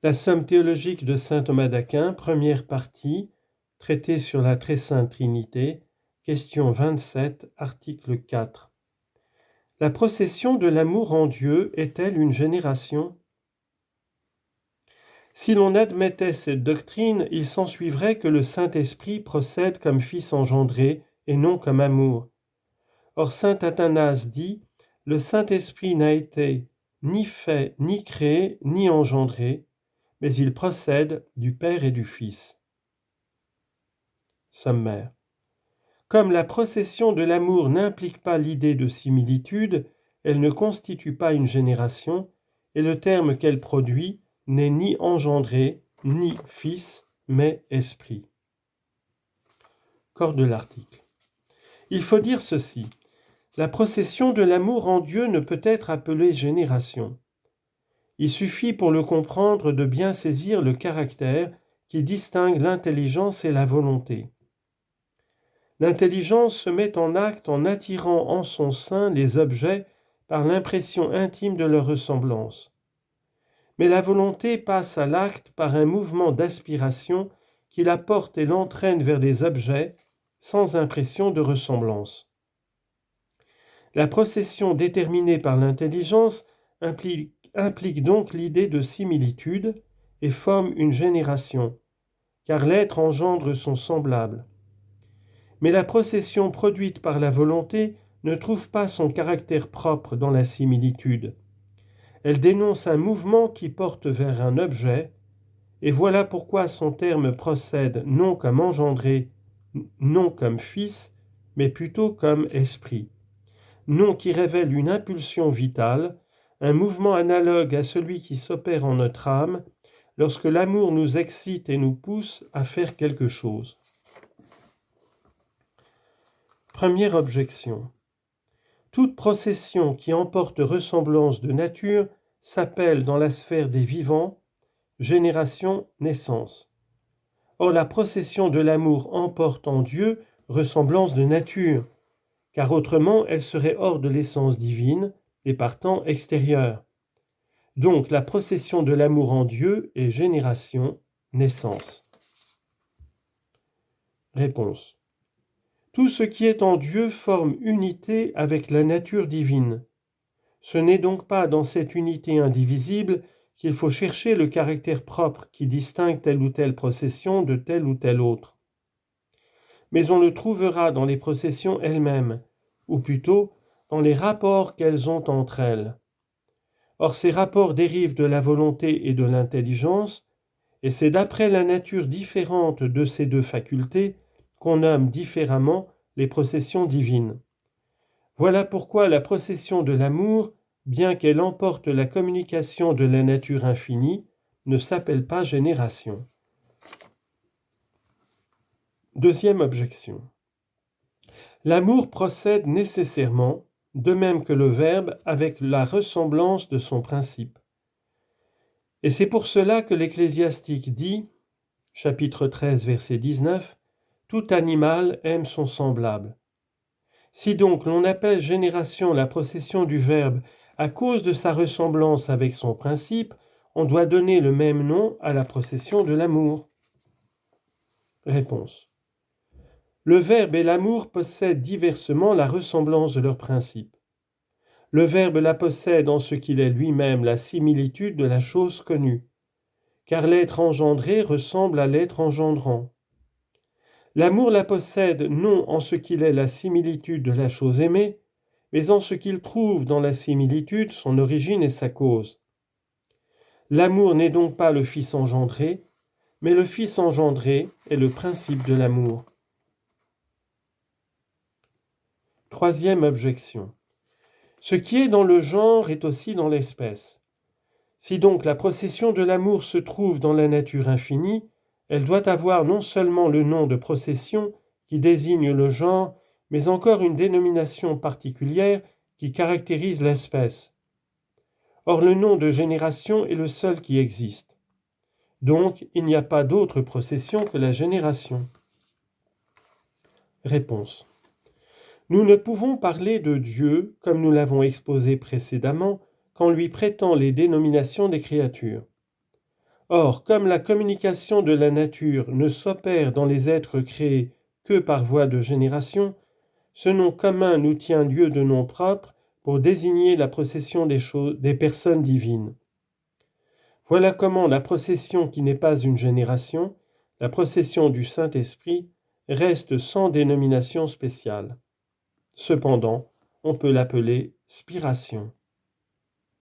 La somme théologique de saint Thomas d'Aquin, première partie, traité sur la très sainte Trinité, question 27, article 4. La procession de l'amour en Dieu est-elle une génération ? Si l'on admettait cette doctrine, il s'ensuivrait que le Saint-Esprit procède comme Fils engendré et non comme amour. Or saint Athanase dit « Le Saint-Esprit n'a été ni fait, ni créé, ni engendré, mais il procède du Père et du Fils. » Sommaire. Comme la procession de l'amour n'implique pas l'idée de similitude, elle ne constitue pas une génération, et le terme qu'elle produit n'est ni engendré, ni fils, mais esprit. Corps de l'article. Il faut dire ceci. La procession de l'amour en Dieu ne peut être appelée génération. Il suffit pour le comprendre de bien saisir le caractère qui distingue l'intelligence et la volonté. L'intelligence se met en acte en attirant en son sein les objets par l'impression intime de leur ressemblance. Mais la volonté passe à l'acte par un mouvement d'aspiration qui la porte et l'entraîne vers des objets sans impression de ressemblance. La procession déterminée par l'intelligence implique donc l'idée de similitude et forme une génération, car l'être engendre son semblable. Mais la procession produite par la volonté ne trouve pas son caractère propre dans la similitude. Elle dénonce un mouvement qui porte vers un objet, et voilà pourquoi son terme procède non comme engendré, non comme fils, mais plutôt comme esprit. Nom qui révèle une impulsion vitale, un mouvement analogue à celui qui s'opère en notre âme lorsque l'amour nous excite et nous pousse à faire quelque chose. Première objection. Toute procession qui emporte ressemblance de nature s'appelle dans la sphère des vivants génération, naissance. Or la procession de l'amour emporte en Dieu ressemblance de nature, car autrement elle serait hors de l'essence divine et partant extérieure. Donc la procession de l'amour en Dieu est génération, naissance. Réponse. Tout ce qui est en Dieu forme unité avec la nature divine. Ce n'est donc pas dans cette unité indivisible qu'il faut chercher le caractère propre qui distingue telle ou telle procession de telle ou telle autre. Mais on le trouvera dans les processions elles-mêmes, ou plutôt dans les rapports qu'elles ont entre elles. Or ces rapports dérivent de la volonté et de l'intelligence, et c'est d'après la nature différente de ces deux facultés qu'on nomme différemment les processions divines. Voilà pourquoi la procession de l'amour, bien qu'elle emporte la communication de la nature infinie, ne s'appelle pas génération. Deuxième objection. L'amour procède nécessairement, de même que le Verbe, avec la ressemblance de son principe. Et c'est pour cela que l'Ecclésiastique dit, chapitre 13, verset 19, « Tout animal aime son semblable ». Si donc l'on appelle génération la procession du Verbe à cause de sa ressemblance avec son principe, on doit donner le même nom à la procession de l'amour. Réponse. Le Verbe et l'amour possèdent diversement la ressemblance de leur principe. Le Verbe la possède en ce qu'il est lui-même la similitude de la chose connue, car l'être engendré ressemble à l'être engendrant. L'amour la possède non en ce qu'il est la similitude de la chose aimée, mais en ce qu'il trouve dans la similitude son origine et sa cause. L'amour n'est donc pas le Fils engendré, mais le Fils engendré est le principe de l'amour. Troisième objection. Ce qui est dans le genre est aussi dans l'espèce. Si donc la procession de l'amour se trouve dans la nature infinie, elle doit avoir non seulement le nom de procession qui désigne le genre, mais encore une dénomination particulière qui caractérise l'espèce. Or le nom de génération est le seul qui existe. Donc il n'y a pas d'autre procession que la génération. Réponse. Nous ne pouvons parler de Dieu, comme nous l'avons exposé précédemment, qu'en lui prêtant les dénominations des créatures. Or, comme la communication de la nature ne s'opère dans les êtres créés que par voie de génération, ce nom commun nous tient lieu de nom propre pour désigner la procession des personnes divines. Voilà comment la procession qui n'est pas une génération, la procession du Saint-Esprit, reste sans dénomination spéciale. Cependant, on peut l'appeler spiration.